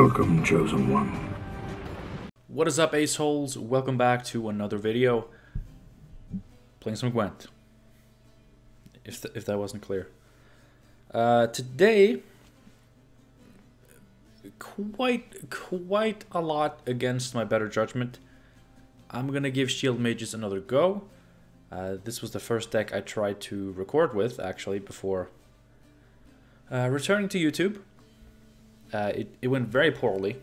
Welcome, Chosen One. What is up, aceholes? Welcome back to another video. Playing some Gwent. If that wasn't clear. Today, quite a lot against my better judgment. I'm gonna give Shield Mages another go. This was the first deck I tried to record with, actually, before returning to YouTube. It went very poorly.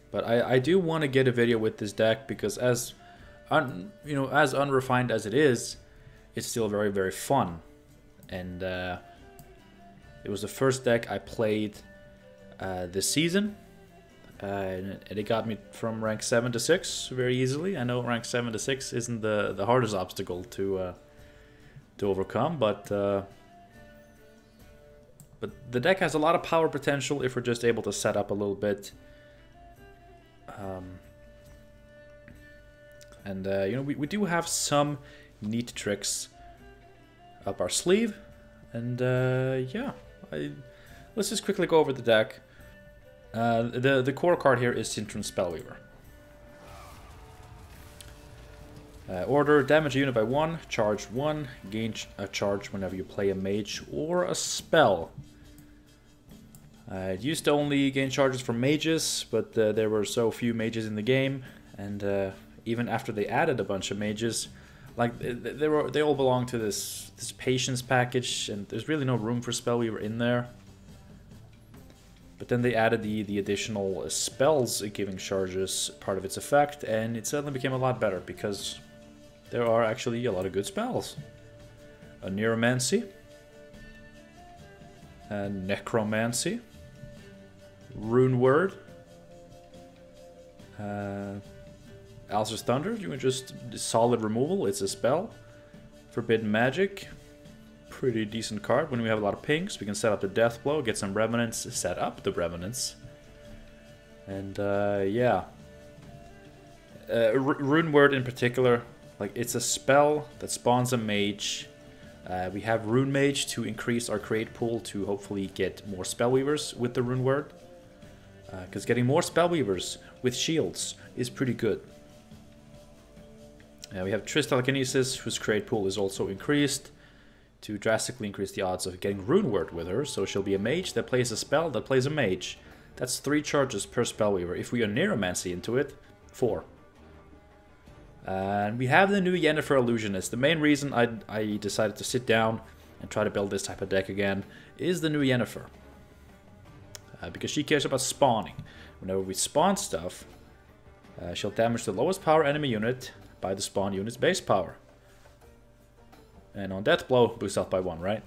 But I do want to get a video with this deck because as unrefined as it is, it's still very, very fun. And it was the first deck I played this season. And it got me from rank 7 to 6 very easily. I know rank 7 to 6 isn't the hardest obstacle to overcome, but the deck has a lot of power potential if we're just able to set up a little bit. We do have some neat tricks up our sleeve, and let's just quickly go over the deck. The core card here is Spellweaver. Order, damage a unit by 1, charge 1, gain a charge whenever you play a mage or a spell. It used to only gain charges from mages, but there were so few mages in the game, and even after they added a bunch of mages, like they all belong to this patience package, and there's really no room for Spellweaver in there. But then they added the additional spells giving charges part of its effect, and it suddenly became a lot better because there are actually a lot of good spells. A Neuromancy, a Necromancy, Rune Word, Alcer's Thunder, you can just solid removal, it's a spell. Forbidden Magic, pretty decent card. When we have a lot of pings, we can set up the Death Blow, get some Revenants, set up the Revenants. And Rune Word in particular, like it's a spell that spawns a mage. We have Rune Mage to increase our create pool to hopefully get more Spellweavers with the Rune Word. Because getting more Spellweavers with shields is pretty good. We have Triss Telekinesis, whose create pool is also increased to drastically increase the odds of getting Rune Word with her. So she'll be a mage that plays a spell that plays a mage. That's 3 charges per Spellweaver. If we are Neuromancy into it, 4. And we have the new Yennefer Illusionist. The main reason I decided to sit down and try to build this type of deck again is the new Yennefer. Because she cares about spawning. Whenever we spawn stuff, she'll damage the lowest power enemy unit by the spawn unit's base power. And on Death Blow, boost health by 1, right?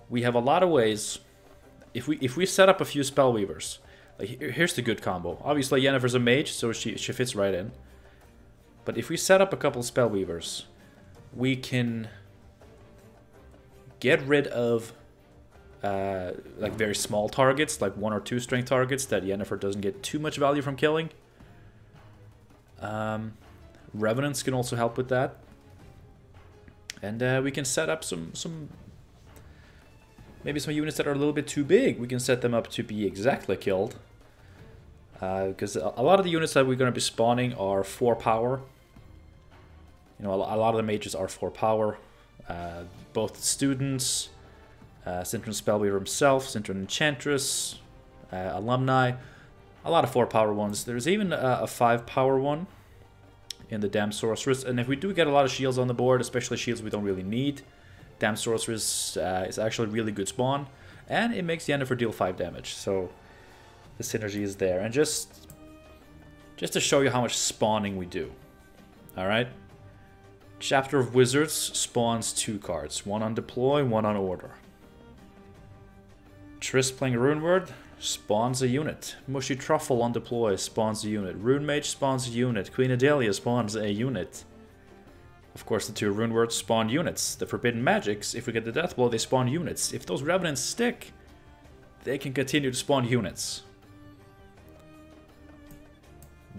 We have a lot of ways. If we set up a few Spellweavers, like here's the good combo. Obviously, Yennefer's a mage, so she fits right in. But if we set up a couple Spellweavers, we can get rid of like very small targets, like 1 or 2 strength targets that Yennefer doesn't get too much value from killing. Revenants can also help with that. And we can set up maybe some units that are a little bit too big. We can set them up to be exactly killed. Because a lot of the units that we're going to be spawning are 4 power. You know, a lot of the mages are 4 power. Both students, Sintron Spellweaver himself, Sintron Enchantress, Alumni. A lot of 4 power ones. There's even a 5 power one in the Damn Sorceress. And if we do get a lot of shields on the board, especially shields we don't really need, Damn Sorceress is actually a really good spawn. And it makes Yennefer deal 5 damage. So the synergy is there. And just to show you how much spawning we do. Alright? Chapter of Wizards spawns 2 cards. 1 on deploy, 1 on order. Triss playing Rune Word spawns a unit. Mushy Truffle on deploy spawns a unit. Rune Mage spawns a unit. Queen Adelia spawns a unit. Of course, the 2 Rune Words spawn units. The Forbidden Magics, if we get the Death Blow, they spawn units. If those Revenants stick, they can continue to spawn units.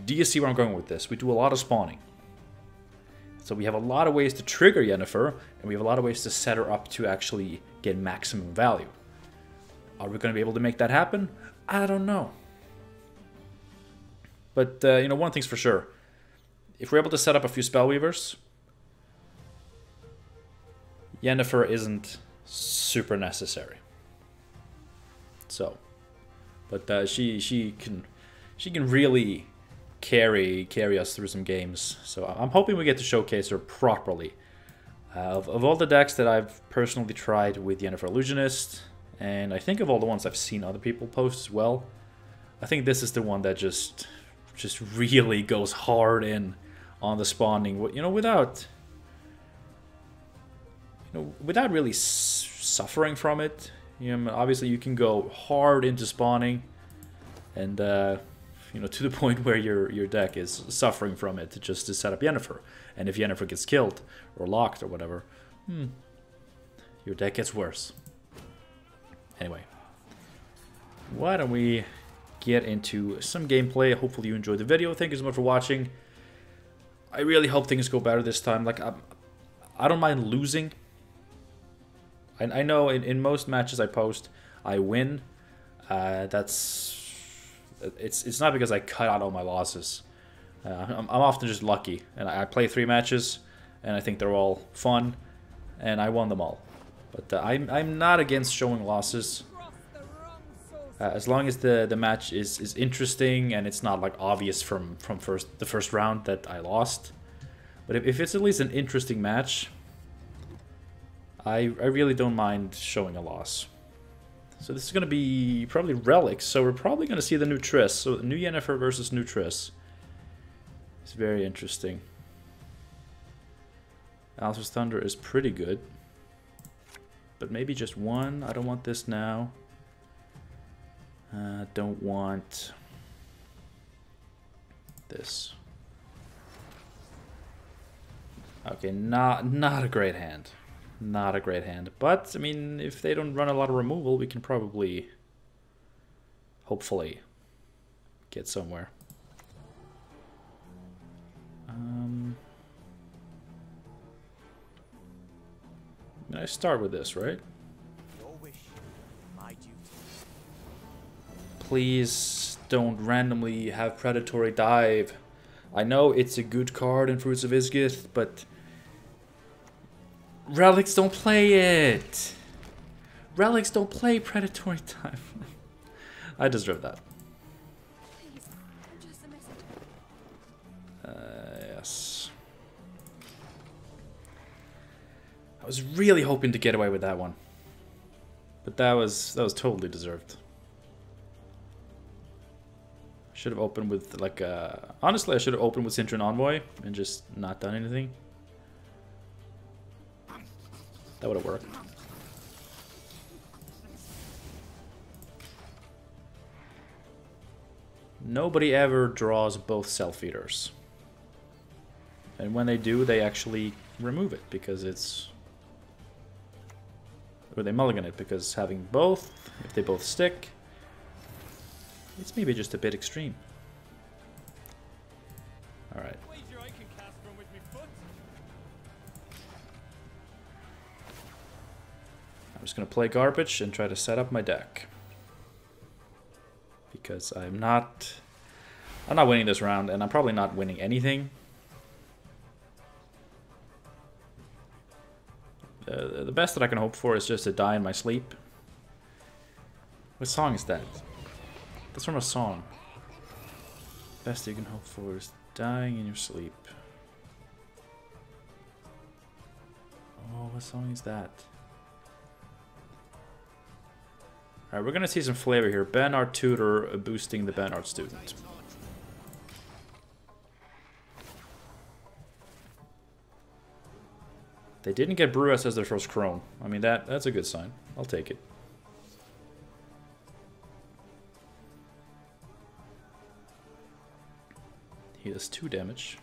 Do you see where I'm going with this? We do a lot of spawning. So we have a lot of ways to trigger Yennefer, and we have a lot of ways to set her up to actually get maximum value. Are we going to be able to make that happen? I don't know. But, you know, one thing's for sure. If we're able to set up a few Spellweavers, Yennefer isn't super necessary. So, but she can really carry us through some games. So I'm hoping we get to showcase her properly. Of all the decks that I've personally tried with Yennefer Illusionist, and I think of all the ones I've seen other people post as well, I think this is the one that just really goes hard in on the spawning, you know, without really suffering from it. You know, obviously you can go hard into spawning, and you know, to the point where your deck is suffering from it just to set up Yennefer. And if Yennefer gets killed or locked or whatever, your deck gets worse. Anyway, why don't we get into some gameplay? Hopefully you enjoyed the video. Thank you so much for watching. I really hope things go better this time. Like, I don't mind losing. I know in most matches I post, I win. It's not because I cut out all my losses. I'm often just lucky, and I play 3 matches, and I think they're all fun, and I won them all. But I'm not against showing losses, as long as the match is interesting and it's not like obvious from the first round that I lost. But if it's at least an interesting match, I really don't mind showing a loss. So this is going to be probably Relicts, so we're probably going to see the new Triss. So new Yennefer versus new Triss. It's very interesting. Alpha's Thunder is pretty good. But maybe just one. I don't want this now. Don't want this. Okay, not a great hand. Not a great hand. But, I mean, if they don't run a lot of removal, we can probably, hopefully, get somewhere. I start with this, right? Your wish, my duty. Please don't randomly have Predatory Dive. I know it's a good card in Fruits of Ysgith, but Relicts don't play it. Relicts don't play Predatory Dive. I deserve that. Yes. I was really hoping to get away with that one, but that was totally deserved. Should have opened with like honestly, I should have opened with Sintron Envoy and just not done anything. That would have worked. Nobody ever draws both Self-Eaters. And when they do, they actually remove it because it's... Or they mulligan it because having both, if they both stick, it's maybe just a bit extreme. Alright. I'm just going to play garbage and try to set up my deck. Because I'm not winning this round, and I'm probably not winning anything. The best that I can hope for is just to die in my sleep. What song is that? That's from a song. Best you can hope for is dying in your sleep. Oh, what song is that? Alright, we're gonna see some flavor here. Bernard Tutor boosting the Bernard student. They didn't get Brewess as their first crone. I mean, that's a good sign. I'll take it. He does 2 damage.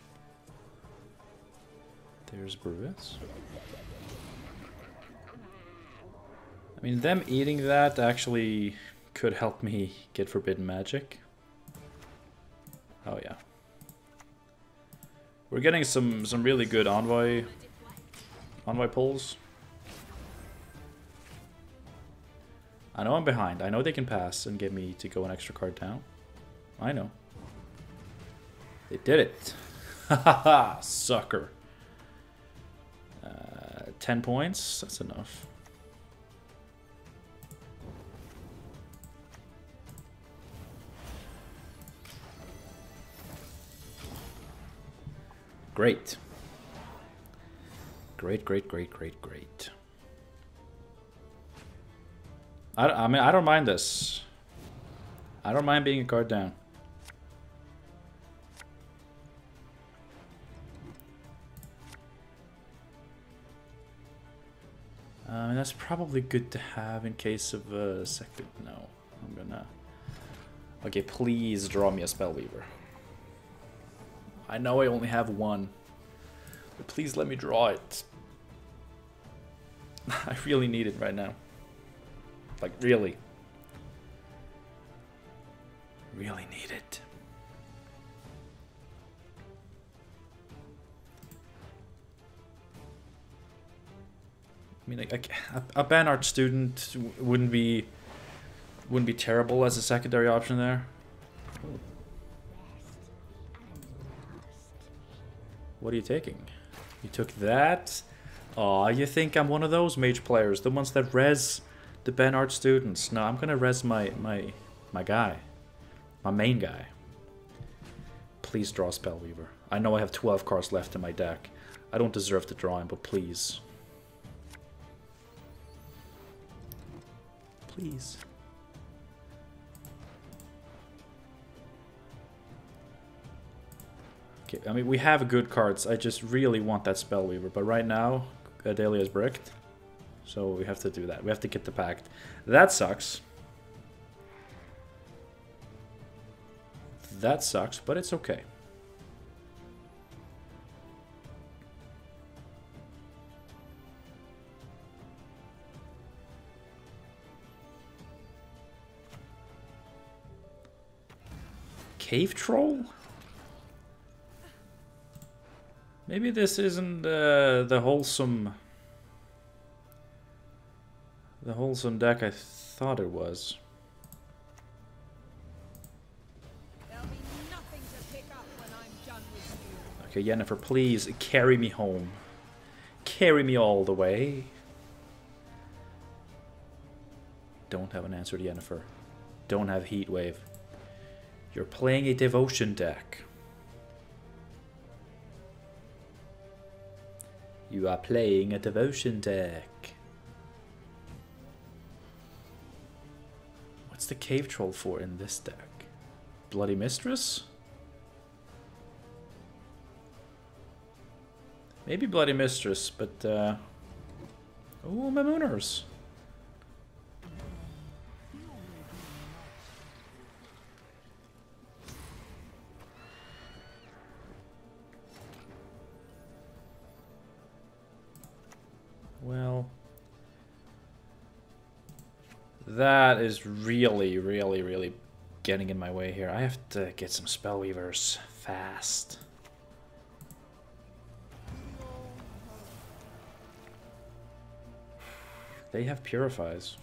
There's Brewess. I mean, them eating that actually could help me get Forbidden Magic. Oh yeah. We're getting some really good Envoy pulls. I know I'm behind. I know they can pass and get me to go an extra card down. I know. They did it. Haha, sucker. 10 points, that's enough. Great. Great, great, great, great, great. I mean, I don't mind this. I don't mind being a card down. I mean, that's probably good to have in case of a second. No, I'm gonna... Okay, please draw me a Spellweaver. I know I only have one, but please let me draw it. I really need it right now. Like, really. Really need it. I mean, like, a Banart student wouldn't be terrible as a secondary option there. Ooh. What are you taking? You took that? Aw, you think I'm one of those mage players, the ones that res the Banart students. No, I'm gonna res my guy. My main guy. Please draw Spellweaver. I know I have 12 cards left in my deck. I don't deserve to draw him, but please. Please. Okay, I mean, we have good cards. I just really want that Spellweaver. But right now, Adelia is bricked. So we have to do that. We have to get the pact. That sucks. That sucks, but it's okay. Cave Troll? Maybe this isn't the wholesome deck I thought it was. There'll be nothing to pick up when I'm done with you. Okay, Yennefer, please carry me home. Carry me all the way. Don't have an answer to Yennefer. Don't have Heatwave. You're playing a devotion deck. You are playing a devotion deck. What's the Cave Troll for in this deck? Bloody Mistress? Maybe Bloody Mistress, but oh, Mamooners. Well, that is really, really, really getting in my way here. I have to get some Spellweavers fast. They have Purifies.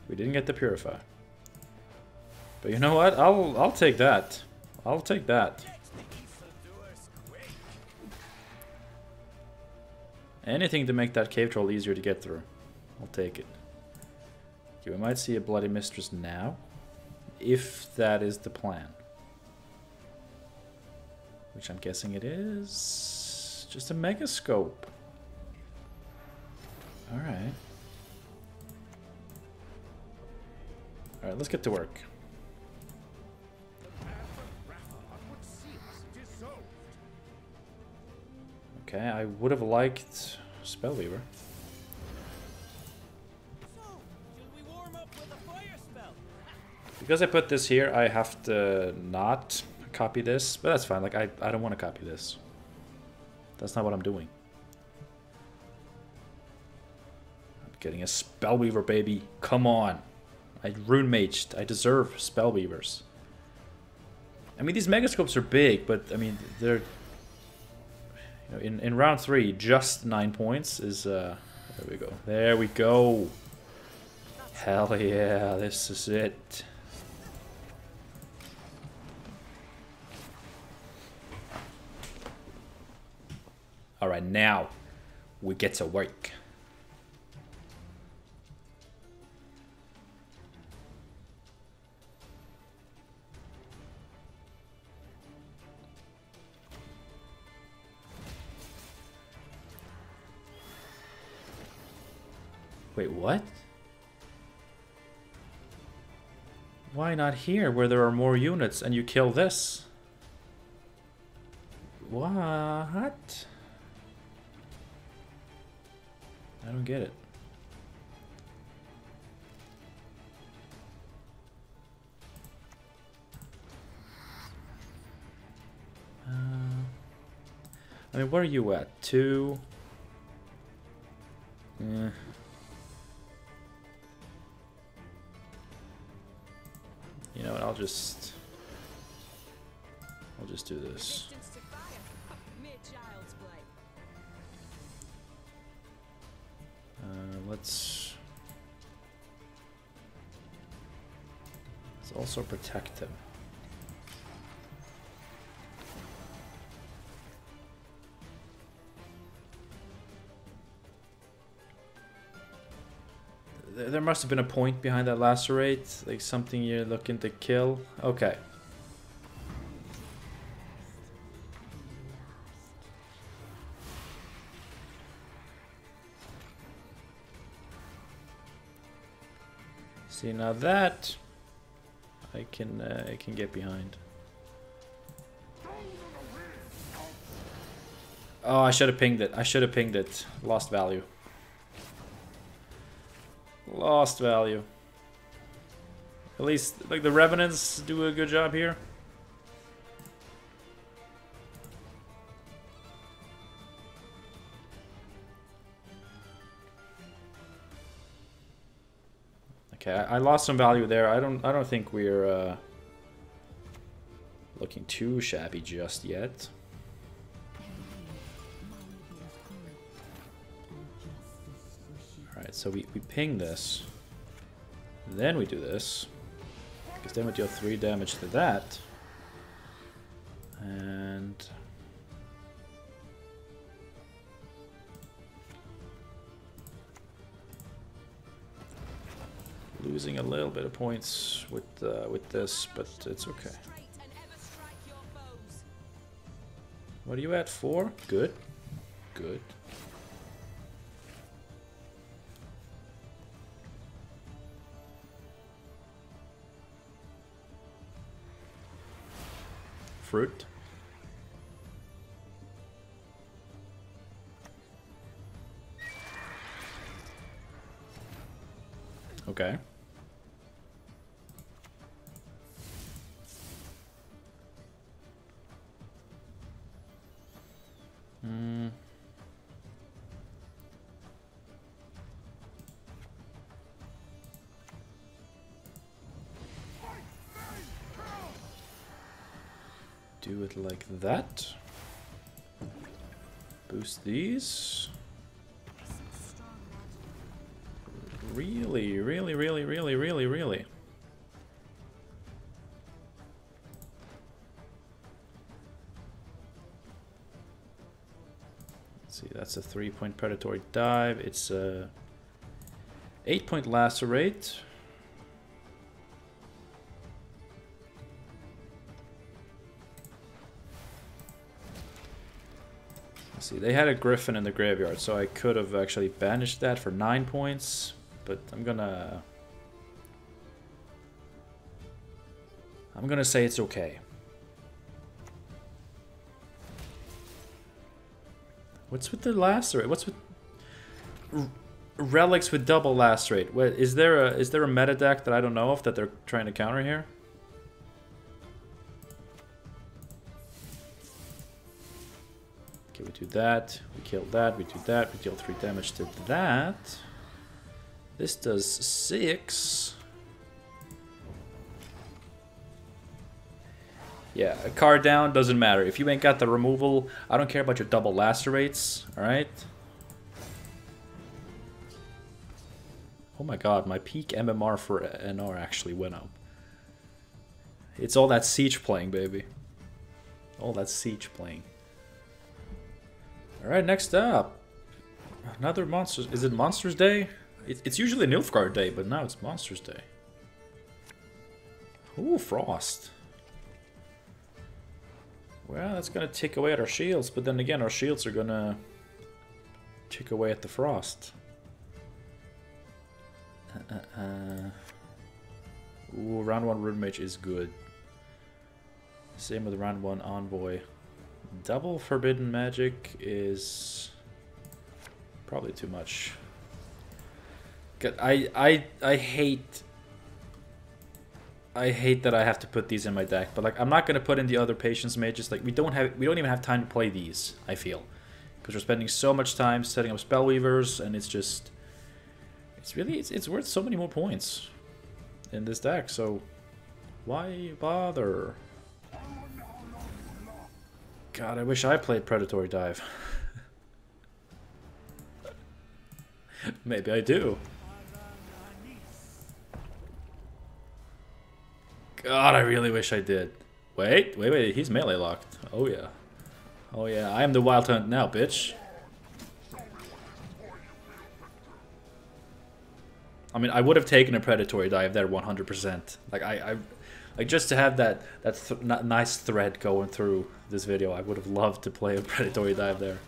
We didn't get the Purify. But you know what? I'll take that. I'll take that. Anything to make that Cave Troll easier to get through. I'll take it. Okay, we might see a Bloody Mistress now. If that is the plan. Which I'm guessing it is. Just a Megascope. Alright. Alright, let's get to work. Okay, I would have liked Spellweaver. So, should we warm up with a fire spell? Because I put this here, I have to not copy this, but that's fine. Like, I don't want to copy this. That's not what I'm doing. I'm getting a Spellweaver, baby. Come on. I rune maged. I deserve Spellweavers. I mean, these Megascopes are big, but I mean, they're... In round 3, just 9 points is... there we go. There we go. Hell yeah, this is it. Alright, now we get to work. Wait, what? Why not here, where there are more units, and you kill this? What? I don't get it. I mean, where are you at? 2? Yeah. You know what, I'll just do this. Let's also protect him. There must have been a point behind that lacerate, like something you're looking to kill. Okay. See, now that I can get behind. Oh, I should have pinged it. I should have pinged it. Lost value. Lost value. At least, like, the Revenants do a good job here. Okay, I lost some value there. I don't think we're looking too shabby just yet. Alright, so we ping this. Then we do this. Because then we deal 3 damage to that. And losing a little bit of points with this, but it's okay. What are you at? 4? Good. Good. Fruit. Okay. Do it like that. Boost these. Really, really, really, really, really, really. Let's see, that's a 3-point predatory dive. It's a 8-point lacerate. See, they had a griffin in the graveyard, so I could have actually banished that for 9 points, but I'm gonna say it's okay. What's with the lacerate? What's with relics with double lacerate? What is there a meta deck that I don't know of that they're trying to counter here? Okay, we do that, we kill that, we do that, we deal 3 damage to that. This does 6. Yeah, a card down doesn't matter. If you ain't got the removal, I don't care about your double lacerates, alright? Oh my god, my peak MMR for NR actually went up. It's all that siege playing, baby. All that siege playing. Alright, next up. Another Monsters... Is it Monsters Day? It's usually Nilfgaard Day, but now it's Monsters Day. Ooh, Frost. Well, that's gonna tick away at our shields, but then again, our shields are gonna tick away at the Frost. Ooh, round 1 Rune Mage is good. Same with round 1 Envoy. Double Forbidden Magic is probably too much. I hate that I have to put these in my deck, but like I'm not gonna put in the other Patience Mages. Like we don't even have time to play these, I feel. Because we're spending so much time setting up Spellweavers, and it's just it's worth so many more points in this deck, so why bother? God, I wish I played Predatory Dive. Maybe I do. God, I really wish I did. Wait, he's melee locked. Oh yeah. Oh yeah, I am the Wild Hunt now, bitch. I mean, I would have taken a Predatory Dive there 100%. Like like just to have that nice thread going through this video, I would have loved to play a Predatory Dive there.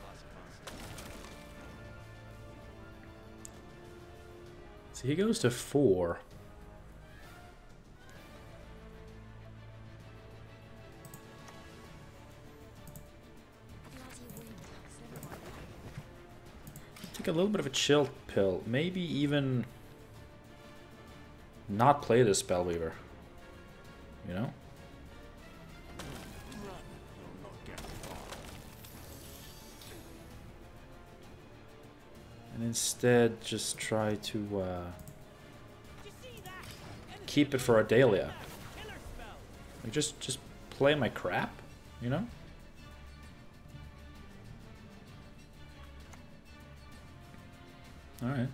So he goes to 4. Take a little bit of a chill pill. Maybe even not play this Spellweaver. You know? And instead just try to keep it for Ardalia. Like just play my crap, you know? Alright.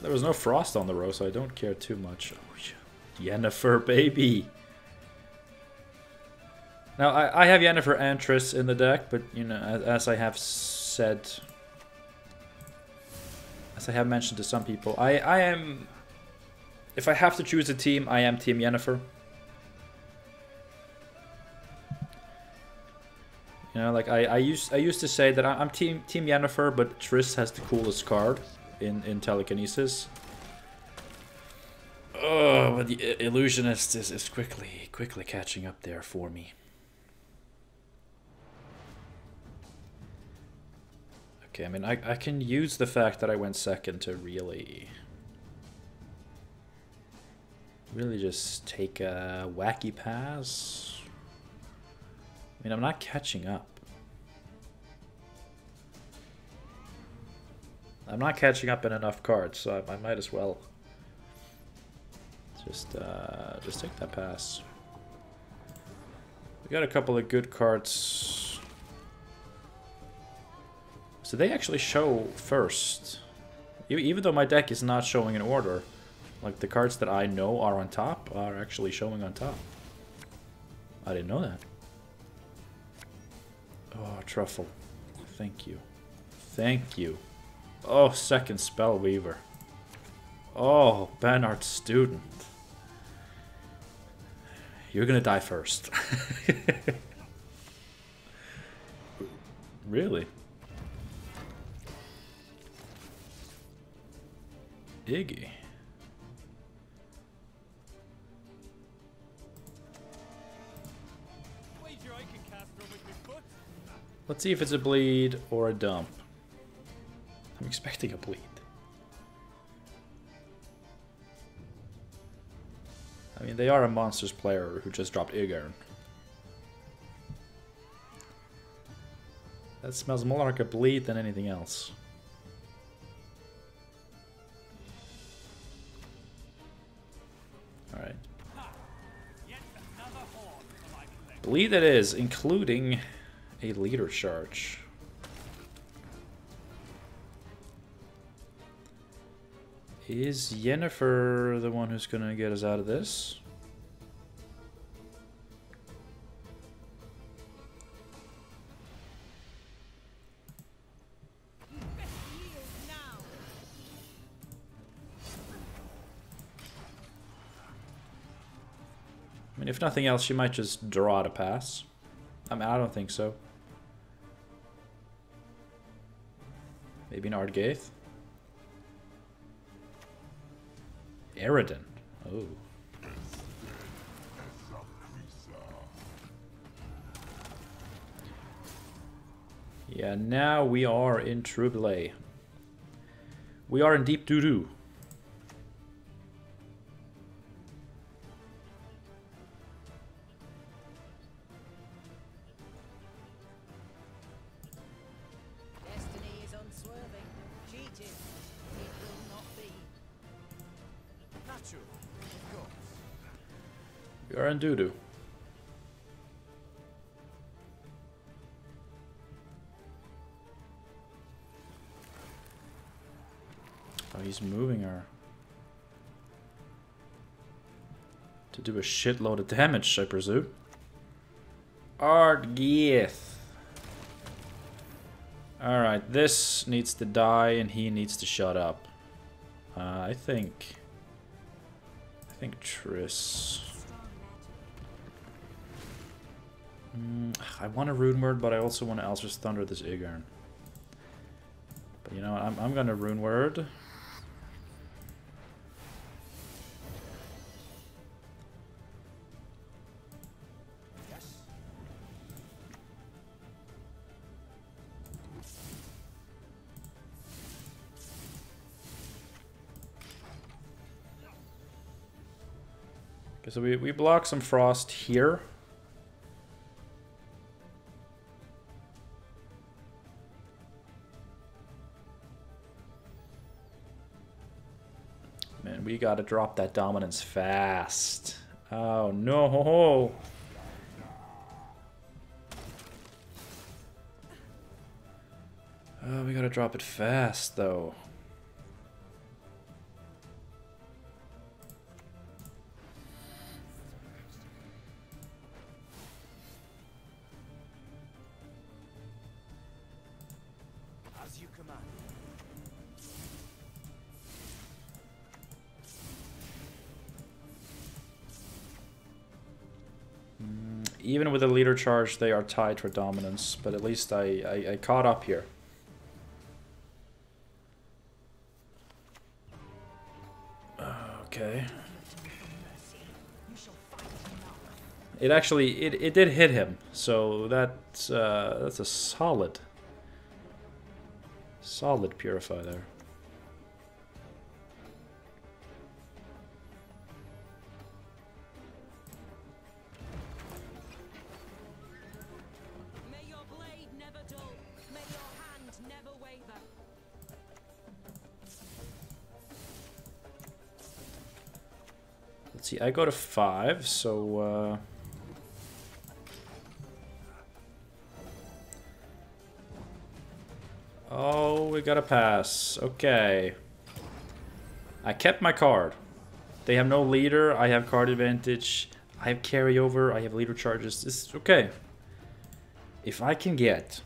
There was no Frost on the row, so I don't care too much. Oh, Yennefer, baby! Now, I have Yennefer and Triss in the deck, but, you know, as I have said... As I have mentioned to some people, I am... If I have to choose a team, I am Team Yennefer. You know, like, I used to say that I'm Team Yennefer, but Triss has the coolest card in Telekinesis. Oh, but the Illusionist is quickly catching up there for me. Okay, I mean, I can use the fact that I went second to really just take a wacky pass. I mean, I'm not catching up. I'm not catching up in enough cards, so I might as well just take that pass. We got a couple of good cards. So they actually show first. Even though my deck is not showing in order, like the cards that I know are on top are actually showing on top. I didn't know that. Oh, Truffle. Thank you. Thank you. Oh, second Spellweaver. Oh, Banart Student. You're gonna die first. Really? Iggy. Let's see if it's a bleed or a dump. I'm expecting a bleed. I mean, they are a Monsters player who just dropped Igern. That smells more like a bleed than anything else. Alright. Bleed it is, including a leader charge. Is Yennefer the one who's gonna get us out of this? I mean, if nothing else, she might just draw to pass. I mean, I don't think so. Maybe an Ysgith. Eridan. Oh. Yeah, now we are in trouble. We are in deep doo-doo. We are in doo-doo. Oh, he's moving her. To do a shitload of damage, I presume. Ysgith. Alright, this needs to die and he needs to shut up. I think Triss. I want a Rune Word, but I also want to Elser's Thunder this Igern. But you know what, I'm gonna Rune Word. Okay, so we block some frost here. Man, we gotta drop that dominance fast. Oh no! Oh, we gotta drop it fast though. Even with a leader charge, they are tied for dominance, but at least I caught up here. Okay. It actually, it did hit him, so that's a solid purify there. See, I go to 5, so oh, we got a pass. Okay. I kept my card. They have no leader, I have card advantage, I have carryover, I have leader charges. This is okay. If I can get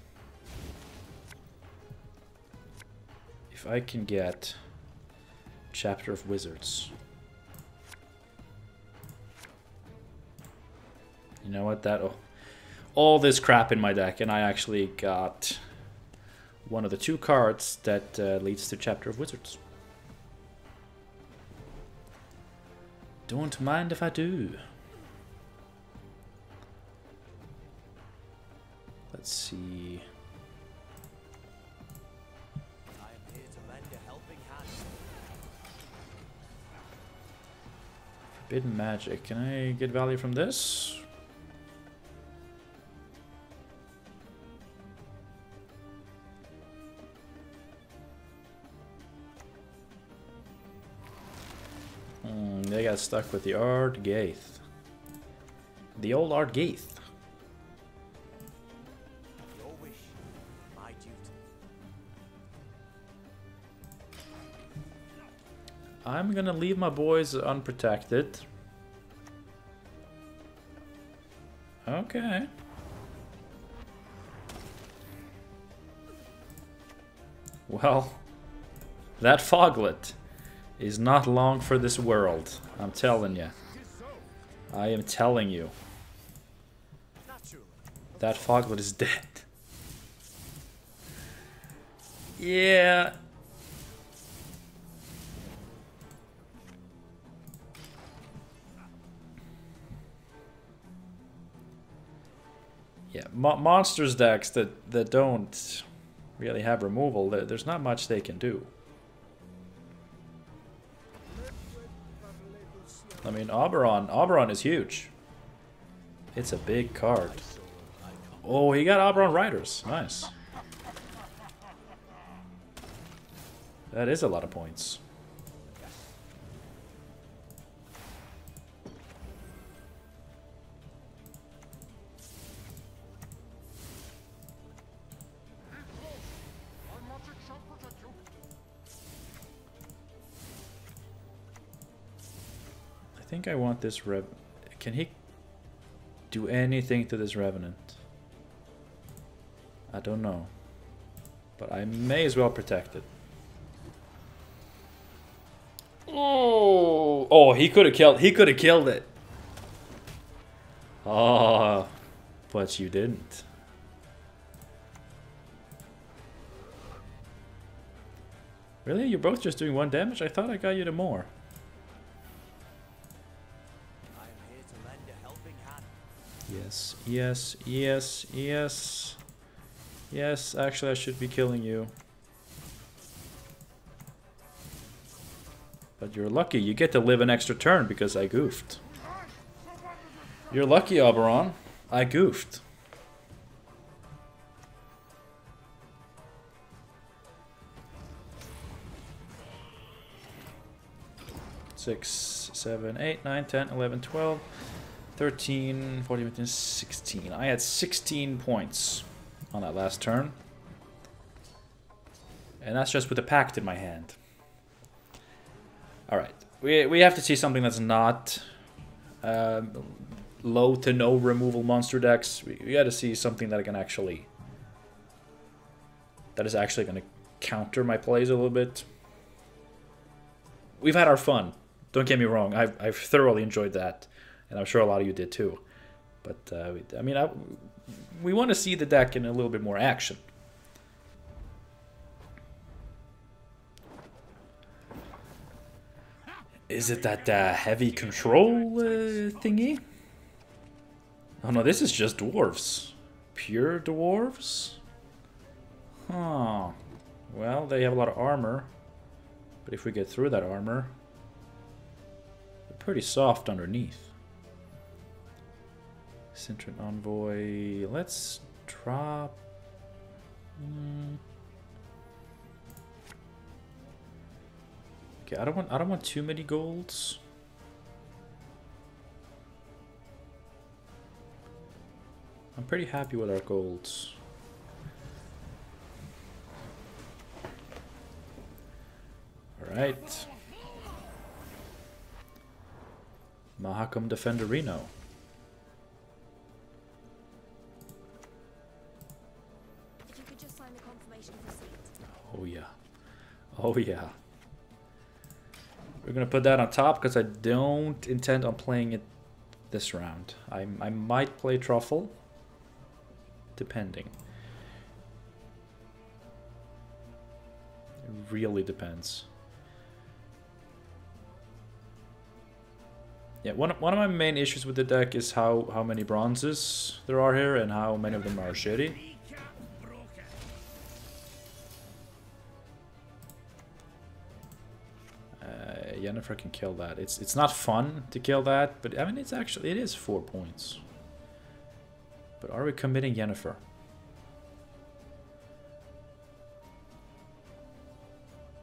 Chapter of Wizards. You know what, that all this crap in my deck, and I actually got one of the 2 cards that leads to Chapter of Wizards. Don't mind if I do. Let's see. I am here to lend a helping hand. Forbidden Magic. Can I get value from this? They got stuck with the Ysgith. The old Ysgith. Your wish, my duty. I'm gonna leave my boys unprotected. Okay. Well, that foglet is not long for this world. I'm telling you. I am telling you. That foglet is dead. Yeah. Yeah, monsters decks that don't really have removal, there's not much they can do. I mean, Oberon is huge. It's a big card. Oh, he got Oberon Riders. Nice. That is a lot of points. I think I want this Can he do anything to this Revenant? I don't know. But I may as well protect it. Oh, oh, he could have killed it. Oh, but you didn't. Really? You're both just doing 1 damage? I thought I got you to more. I am here to lend a helping hand. Yes, yes, yes, yes. Yes, actually I should be killing you. But you're lucky, you get to live an extra turn because I goofed. You're lucky, Oberon. I goofed. Six, 7, 8, 9, 10, 11, 12, 13, 14, 15, 16. I had 16 points on that last turn. And that's just with a pact in my hand. Alright, we have to see something that's not low to no removal monster decks. We got to see something that can actually... that is actually going to counter my plays a little bit. We've had our fun. Don't get me wrong. I've thoroughly enjoyed that. And I'm sure a lot of you did too. But, I mean, we want to see the deck in a little bit more action. Is it that heavy control thingy? Oh no, this is just dwarves. Pure dwarves? Huh. Well, they have a lot of armor. But if we get through that armor, they're pretty soft underneath. Cintron Envoy. Let's drop... Okay, I don't want too many golds. I'm pretty happy with our golds. All right. Mahakam Defenderino. If you could just sign the confirmation receipt. Oh yeah. Oh yeah. We're gonna put that on top because I don't intend on playing it this round. I might play Truffle, depending. It really depends. Yeah, one of my main issues with the deck is how many bronzes there are here and how many of them are shitty. Yennefer can kill that. It's not fun to kill that, but I mean it is 4 points. But are we committing Yennefer?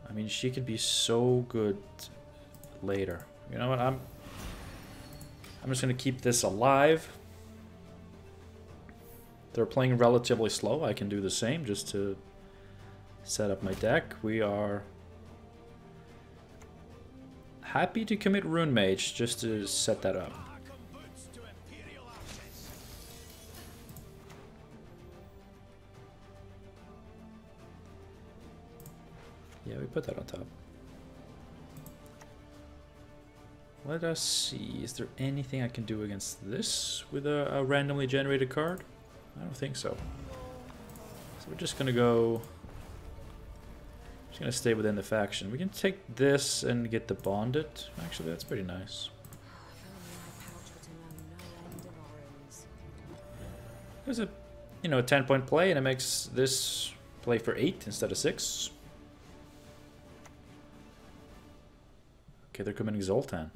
I mean she could be so good later. You know what? I'm just gonna keep this alive. They're playing relatively slow. I can do the same just to set up my deck. We are Happy to commit Rune Mage just to set that up. Mahakam boots to Imperial outfits. Yeah, we put that on top. Let us see. Is there anything I can do against this with a randomly generated card? I don't think so. So we're just gonna go. Just gonna stay within the faction. We can take this and get the bonded. Actually, that's pretty nice. There's a, you know, a 10-point play, and it makes this play for 8 instead of 6. Okay, they're committing Zoltan.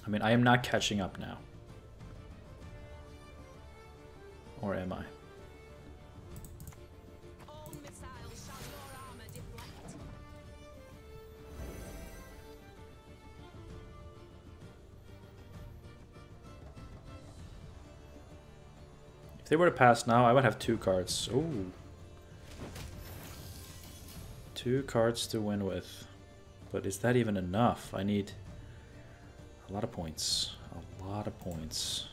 I mean, I am not catching up now. Or am I? All missiles shall your armor deflect. If they were to pass now, I would have 2 cards. Ooh. 2 cards to win with. But is that even enough? I need a lot of points. A lot of points.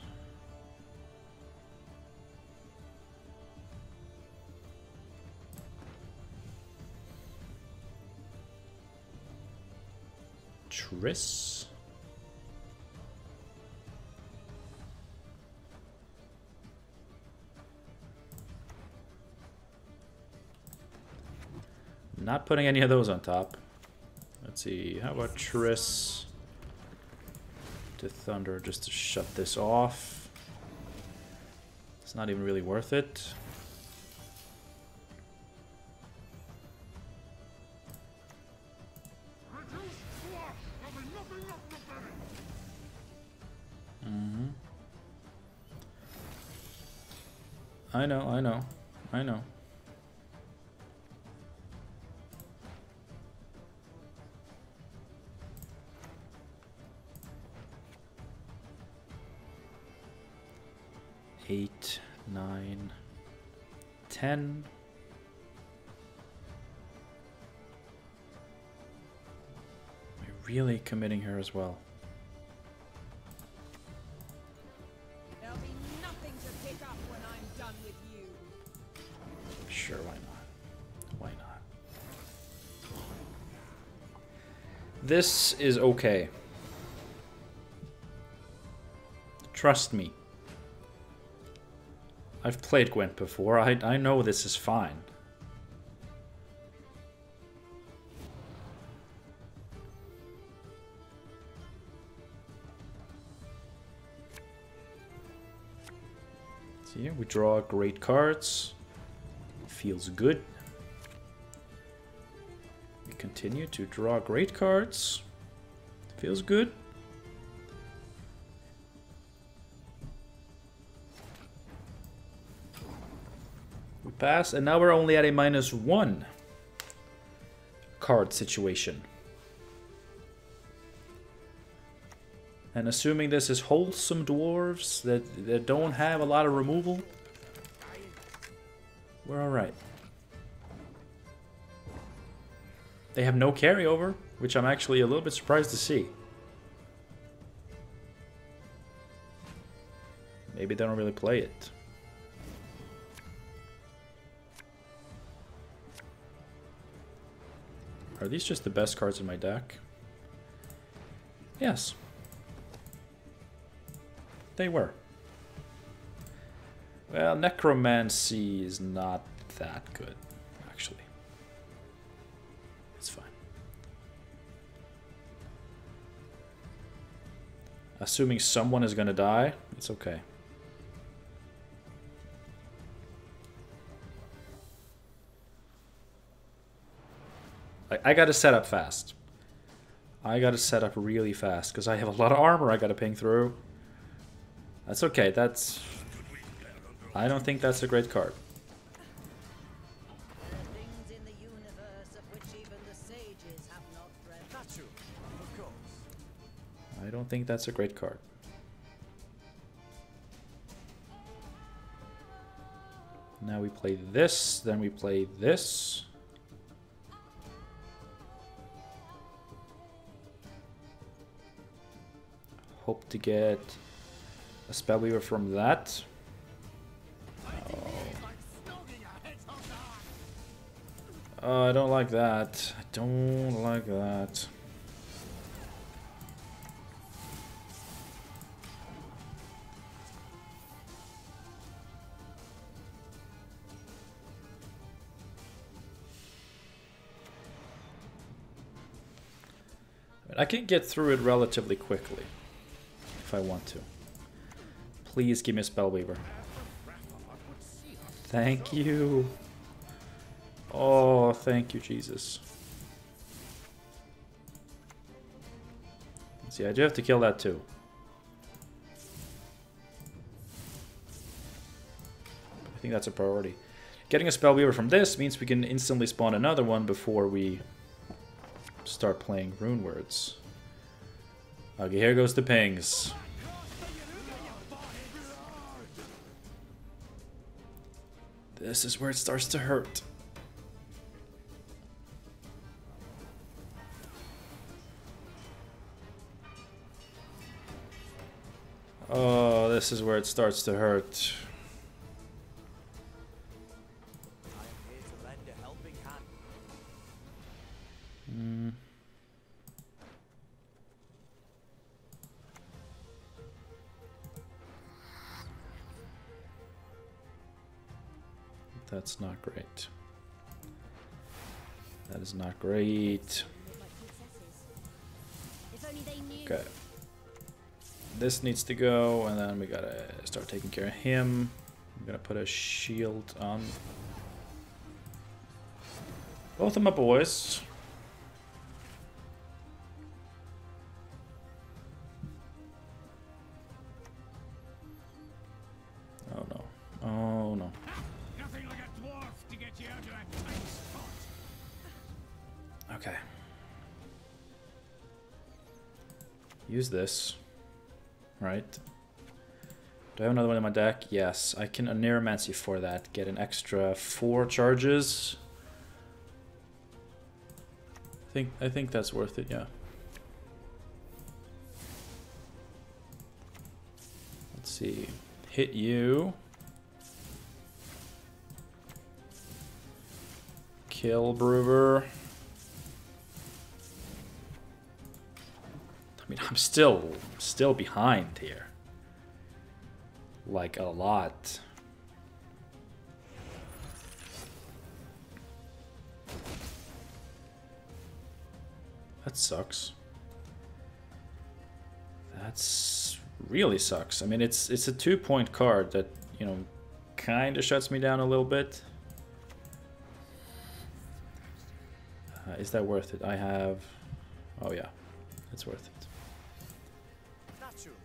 Triss. Not putting any of those on top. Let's see, how about Triss to Thunder just to shut this off. It's not even really worth it. I know. 8, 9, 10. We're really committing her as well. There'll be nothing to pick up when I'm done with you. Sure, why not? Why not? This is okay. Trust me. I've played Gwent before. I know this is fine. See, we draw great cards. Feels good. We continue to draw great cards. Feels good. We pass, and now we're only at a -1 card situation. And assuming this is wholesome dwarves that don't have a lot of removal, we're alright. They have no carryover, which I'm actually a little bit surprised to see. Maybe they don't really play it. Are these just the best cards in my deck? Yes. They were. Well, Necromancy is not that good, actually. It's fine. Assuming someone is gonna die, it's okay. I gotta set up fast. I gotta set up really fast because I have a lot of armor I gotta ping through. That's okay. That's. I don't think that's a great card. There are things in the universe of which even the sages have not read. That's true, of course. I don't think that's a great card. Now we play this, then we play this. Hope to get a Spellweaver from that. Oh, I don't like that. I don't like that. I can get through it relatively quickly if I want to. Please give me a Spellweaver. Thank you. Oh, thank you, Jesus. See, I do have to kill that too. I think that's a priority. Getting a Spellweaver from this means we can instantly spawn another one before we start playing rune words. Okay, here goes the pings. This is where it starts to hurt. Oh, this is where it starts to hurt. That's not great. That is not great. Okay. This needs to go, and then we gotta start taking care of him. I'm gonna put a shield on both of my boys. Oh no. Oh no. Nothing like a dwarf to get you out of that tight spot. Okay. Use this. Right. Do I have another one in my deck? Yes. I can Neuromancy for that. Get an extra 4 charges. I think that's worth it, yeah. Let's see. Hit you. Kill Brewer. I mean, I'm still behind here. Like a lot. That sucks. That's really sucks. I mean, it's a 2-point card that, you know, kind of shuts me down a little bit. Is that worth it? I have... Oh yeah, it's worth it. Naturally,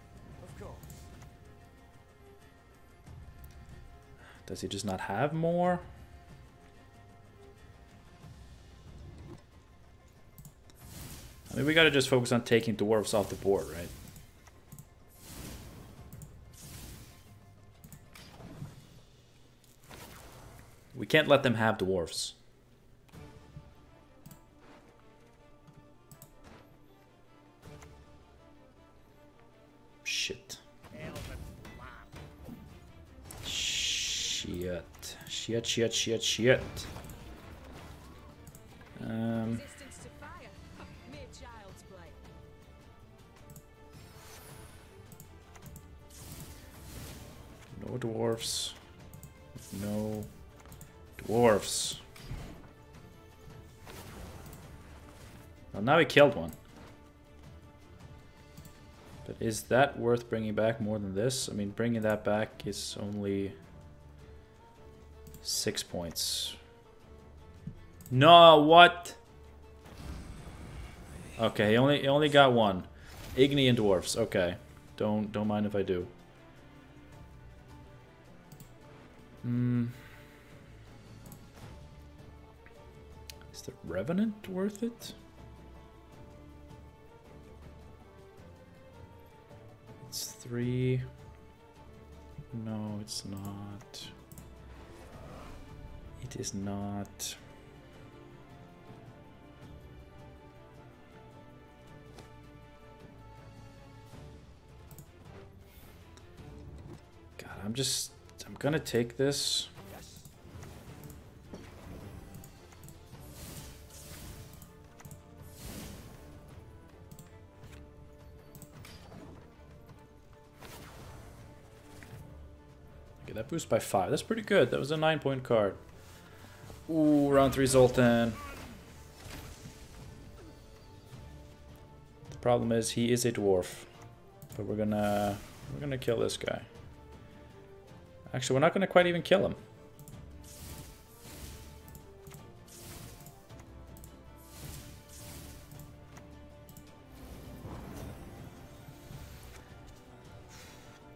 of course. Does he just not have more? I mean, we gotta just focus on taking dwarves off the board, right? We can't let them have dwarves. Shit. Shit. Resistance to fire. Mere child's play. No dwarves. No dwarves. Well, now he killed one. But is that worth bringing back more than this? I mean, bringing that back is only 6 points. No, what? Okay, he only got one. Igni and dwarves. Okay, don't mind if I do. Is the Revenant worth it? It's 3. No, it's not. It is not. God, I'm gonna take this. Okay, that boosts by 5. That's pretty good. That was a 9-point card. Ooh, round 3 Zoltan. The problem is he is a dwarf. But we're gonna kill this guy. Actually, we're not gonna quite even kill him.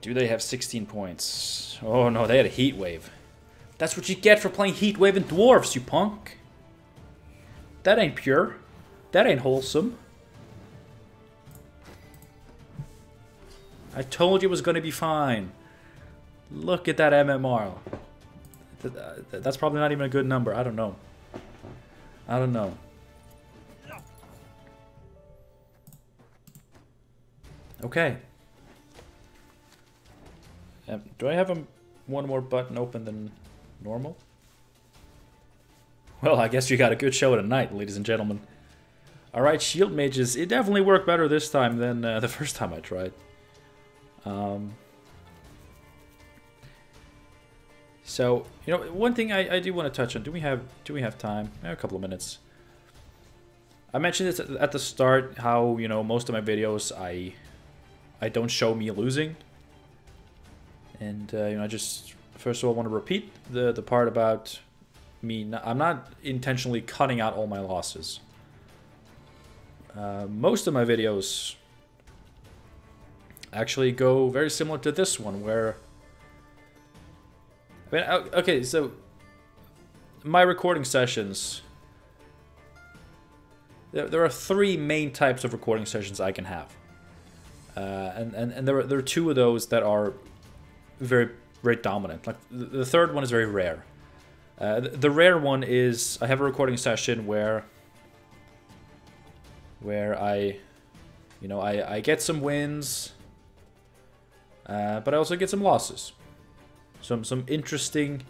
Do they have 16 points? Oh no, they had a heat wave. That's what you get for playing heat wave and dwarves, you punk. That ain't pure. That ain't wholesome. I told you it was gonna be fine. Look at that MMR. That's probably not even a good number. I don't know. I don't know. Okay. Do I have one more button open than normal? Well, I guess you got a good show tonight, ladies and gentlemen. Alright, shield mages. It definitely worked better this time than the first time I tried. So, you know, one thing I do want to touch on. Do we have time? A couple of minutes. I mentioned this at the start, how, you know, most of my videos I don't show me losing. And, you know, I just, first of all, want to repeat the part about me. I'm not intentionally cutting out all my losses. Most of my videos actually go very similar to this one, where... I mean, okay, so my recording sessions... There are 3 main types of recording sessions I can have. And there are 2 of those that are very dominant. Like the third one is very rare. The rare one is I have a recording session where I, you know, I get some wins, but I also get some losses. Some interesting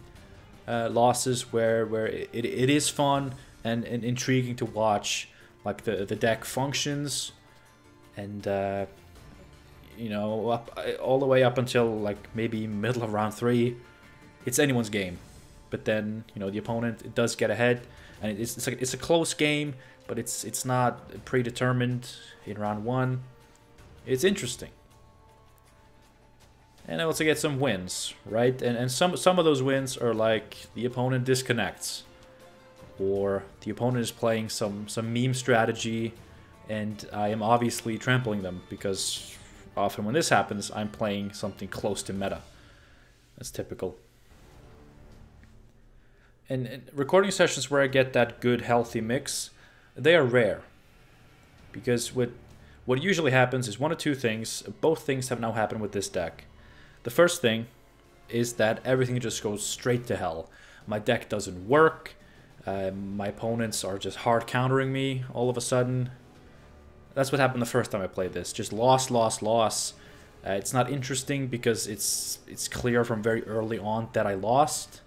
losses where it is fun and intriguing to watch, like the deck functions, and you know, all the way up until like maybe middle of round 3, it's anyone's game. But then, you know, the opponent, it does get ahead, and it's a close game, but it's not predetermined in round 1. It's interesting. And I also get some wins, right? And some of those wins are like the opponent disconnects, or the opponent is playing some meme strategy, and I am obviously trampling them, because often when this happens, I'm playing something close to meta. That's typical. And recording sessions where I get that good, healthy mix, they are rare. Because what usually happens is one of 2 things. Both things have now happened with this deck. The first thing is that everything just goes straight to hell. My deck doesn't work. My opponents are just hard countering me all of a sudden. That's what happened the first time I played this. Just loss. It's not interesting because it's clear from very early on that I lost.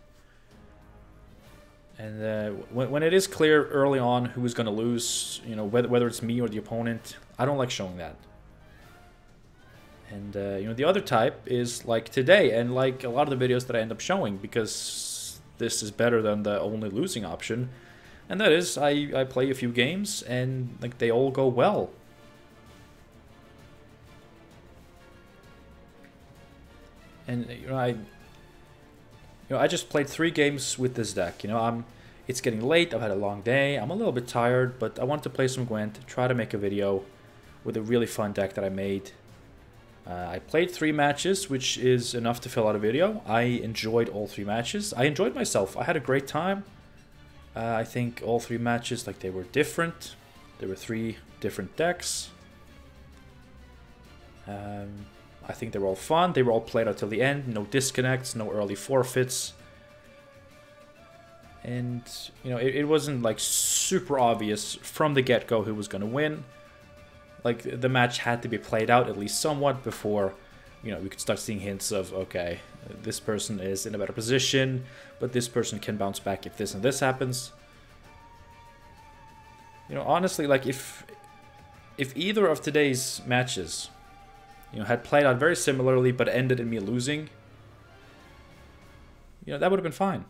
And when it is clear early on who is going to lose, you know, whether it's me or the opponent, I don't like showing that. And, you know, the other type is like today, and like a lot of the videos that I end up showing, because this is better than the only losing option. And that is, I play a few games, and like they all go well. And, you know, I just played 3 games with this deck. You know, it's getting late, I've had a long day, I'm a little bit tired, but I wanted to play some Gwent, try to make a video with a really fun deck that I made. I played 3 matches, which is enough to fill out a video. I enjoyed all 3 matches. I enjoyed myself. I had a great time. I think all 3 matches, like, they were different. There were 3 different decks. I think they were all fun. They were all played out till the end. No disconnects, no early forfeits. And, you know, it wasn't, like, super obvious from the get-go who was going to win. Like, the match had to be played out at least somewhat before, you know, we could start seeing hints of, okay, this person is in a better position, but this person can bounce back if this and this happens. You know, honestly, like, if either of today's matches, you know, had played out very similarly but ended in me losing, you know, that would have been fine.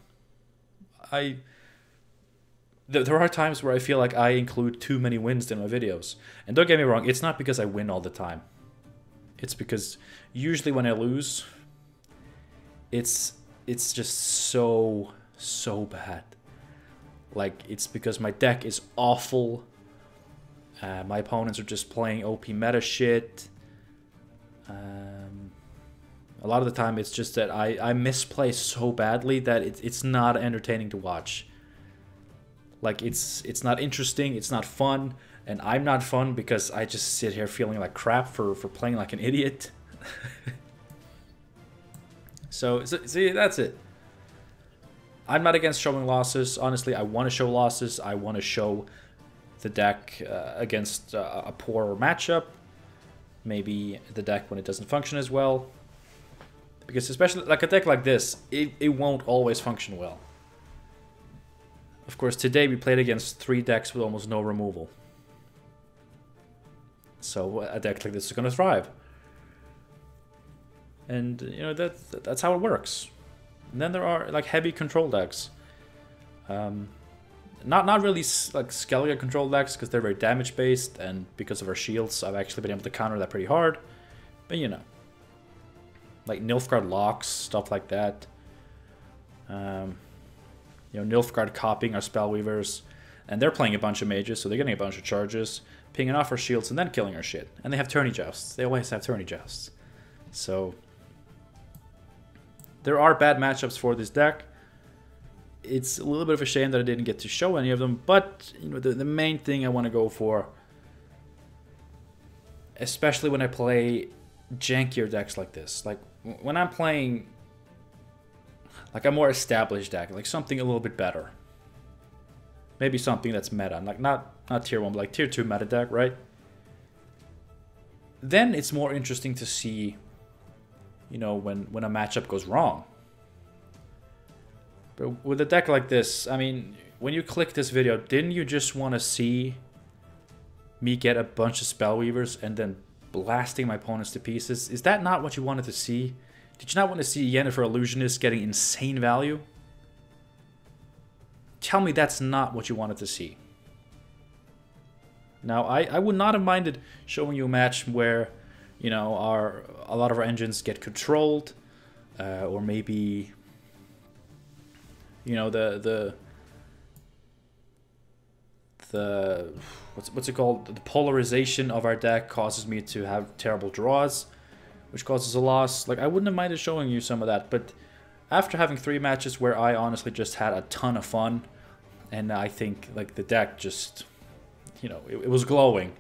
There are times where I feel like I include too many wins in my videos. And don't get me wrong, it's not because I win all the time. It's because usually when I lose, it's just so bad. Like, it's because my deck is awful. My opponents are just playing OP meta shit. A lot of the time it's just that I misplay so badly that it's not entertaining to watch. Like, it's not interesting, it's not fun, and I'm not fun because I just sit here feeling like crap for playing like an idiot. So, see, that's it. I'm not against showing losses. Honestly, I want to show losses. I want to show the deck against a poor matchup. Maybe the deck when it doesn't function as well. Because especially like a deck like this, it won't always function well. Of course, today we played against 3 decks with almost no removal. So a deck like this is going to thrive. And, you know, that's how it works. And then there are, like, heavy control decks. Not really, like, Skellige control decks, because they're very damage-based, and because of our shields, I've actually been able to counter that pretty hard. But, you know. Like, Nilfgaard locks, stuff like that. You know, Nilfgaard copying our Spellweavers. And they're playing a bunch of mages, so they're getting a bunch of charges. Pinging off our shields and then killing our shit. And they have tourney jousts. They always have tourney jousts. So, there are bad matchups for this deck. It's a little bit of a shame that I didn't get to show any of them. But, you know, the main thing I want to go for, especially when I play jankier decks like this. Like, when I'm playing like a more established deck, like something a little bit better. Maybe something that's meta, like not tier 1, but like tier 2 meta deck, right? Then it's more interesting to see, you know, when a matchup goes wrong. But with a deck like this, I mean, when you click this video, didn't you just want to see me get a bunch of Spellweavers and then blasting my opponents to pieces? Is that not what you wanted to see? Did you not want to see YENNEFER Illusionist getting insane value? Tell me that's not what you wanted to see. Now, I would not have minded showing you a match where, you know, a lot of our engines get controlled, or maybe, you know, the what's it called? The polarization of our deck causes me to have terrible draws, which causes a loss. Like, I wouldn't have minded showing you some of that, but after having 3 matches where I honestly just had a ton of fun, and I think, like, the deck just, you know, it was glowing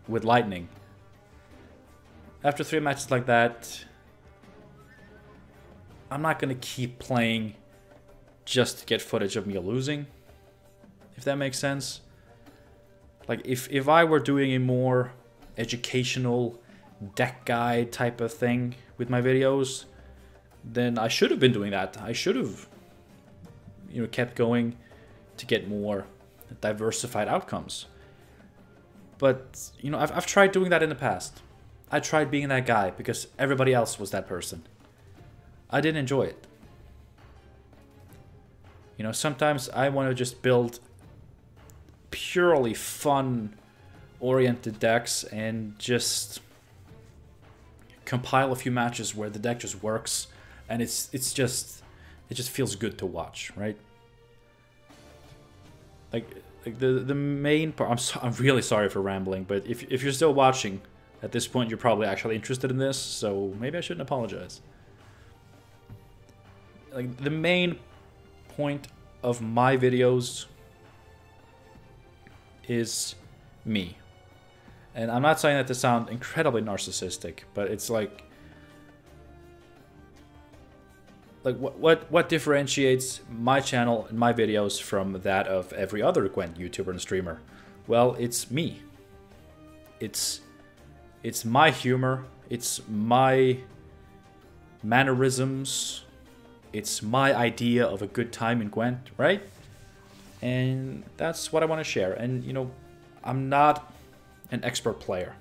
with lightning. After 3 matches like that, I'm not going to keep playing just to get footage of me losing, if that makes sense. Like, if I were doing a more educational deck guide type of thing with my videos, then I should have been doing that. I should have, you know, kept going to get more diversified outcomes. But, you know, I've tried doing that in the past. I tried being that guy because everybody else was that person. I didn't enjoy it. You know, sometimes I want to just build purely fun-oriented decks and just compile a few matches where the deck just works and it just feels good to watch, right? Like the main part. I'm really sorry for rambling, but if you're still watching at this point, you're probably actually interested in this, so maybe I shouldn't apologize. Like, the main point of my videos is me. And I'm not saying that to sound incredibly narcissistic, but it's like, like what differentiates my channel and my videos from that of every other Gwent YouTuber and streamer? Well, it's me. It's my humor. It's my mannerisms. It's my idea of a good time in Gwent, right? And that's what I want to share. And, you know, I'm not an expert player.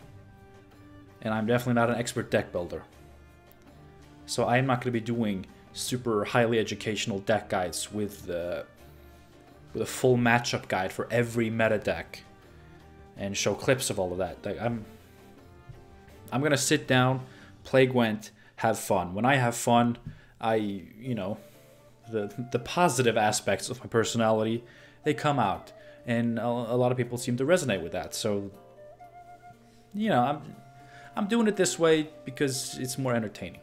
And I'm definitely not an expert deck builder. So I'm not going to be doing super highly educational deck guides with a full matchup guide for every meta deck and show clips of all of that. Like, I'm going to sit down, play Gwent, have fun. When I have fun, you know, the positive aspects of my personality, they come out. And a lot of people seem to resonate with that. So, you know, I'm doing it this way because it's more entertaining.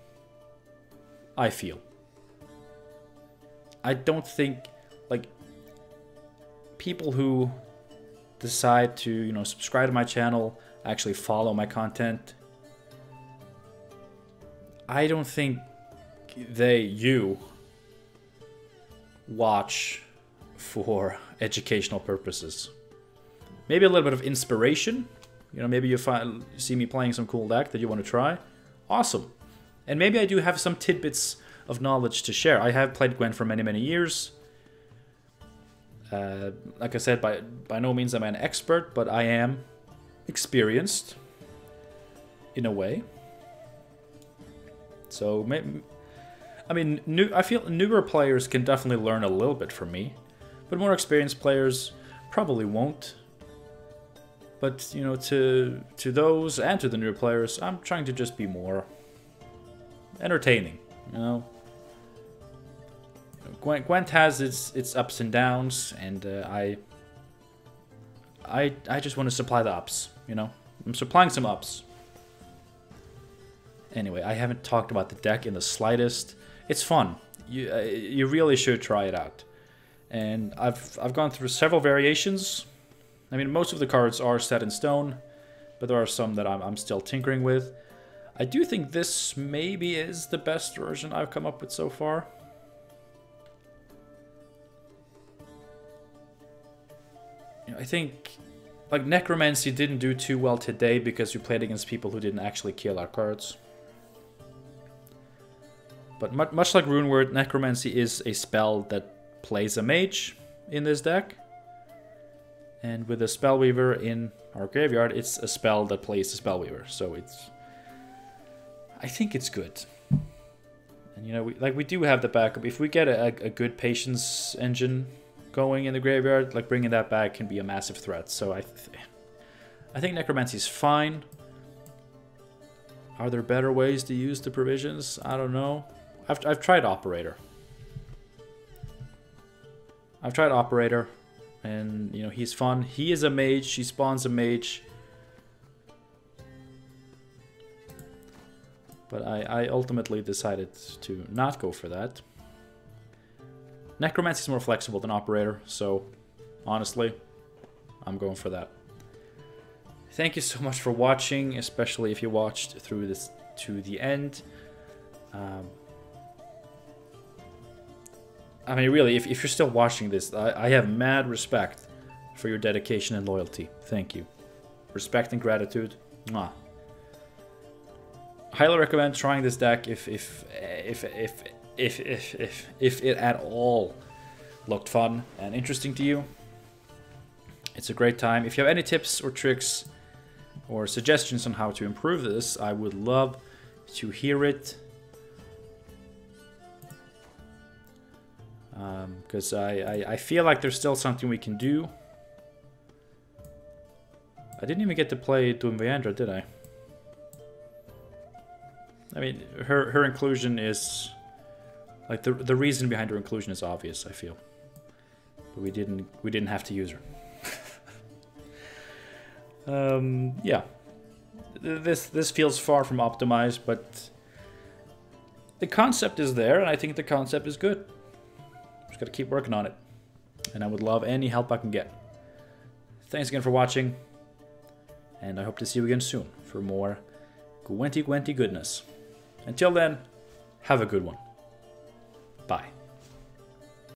I feel. I don't think, like, people who decide to, you know, subscribe to my channel, actually follow my content, I don't think you watch for educational purposes. Maybe a little bit of inspiration. You know, maybe you see me playing some cool deck that you want to try. Awesome. And maybe I do have some tidbits of knowledge to share. I have played Gwent for many, many years. Like I said, by no means am I an expert, but I am experienced in a way. So, I mean, I feel newer players can definitely learn a little bit from me, but more experienced players probably won't. But, you know, to those and to the newer players, I'm trying to just be more entertaining, you know. Gwent has its ups and downs, and I just want to supply the ups, you know. I'm supplying some ups. Anyway, I haven't talked about the deck in the slightest. It's fun. You really should try it out. And I've gone through several variations. I mean, most of the cards are set in stone, but there are some that I'm still tinkering with. I do think this maybe is the best version I've come up with so far. You know, I think, like, Necromancy didn't do too well today because we played against people who didn't actually kill our cards. But much like Rune Word, Necromancy is a spell that plays a mage in this deck. And with a Spellweaver in our graveyard, it's a spell that plays the Spellweaver. So I think it's good. And, you know, we do have the backup. If we get a good patience engine going in the graveyard, like, bringing that back can be a massive threat. So I think Necromancy is fine. Are there better ways to use the provisions? I don't know. I've tried Operator. And, you know, he's fun. He is a mage. She spawns a mage. But I ultimately decided to not go for that. Necromancy is more flexible than Operator, so honestly, I'm going for that. Thank you so much for watching, especially if you watched through this to the end. I mean, really, if you're still watching this, I have mad respect for your dedication and loyalty. Thank you. Respect and gratitude. Mwah. Highly recommend trying this deck if it at all looked fun and interesting to you. It's a great time. If you have any tips or tricks or suggestions on how to improve this, I would love to hear it. Because I feel like there's still something we can do. I didn't even get to play Doomvayandra, did I? I mean, her inclusion is... like, the reason behind her inclusion is obvious, I feel. But we didn't have to use her. Yeah. This feels far from optimized, but the concept is there, and I think the concept is good. Just gotta keep working on it. And I would love any help I can get. Thanks again for watching, and I hope to see you again soon for more Gwenty goodness. Until then, have a good one.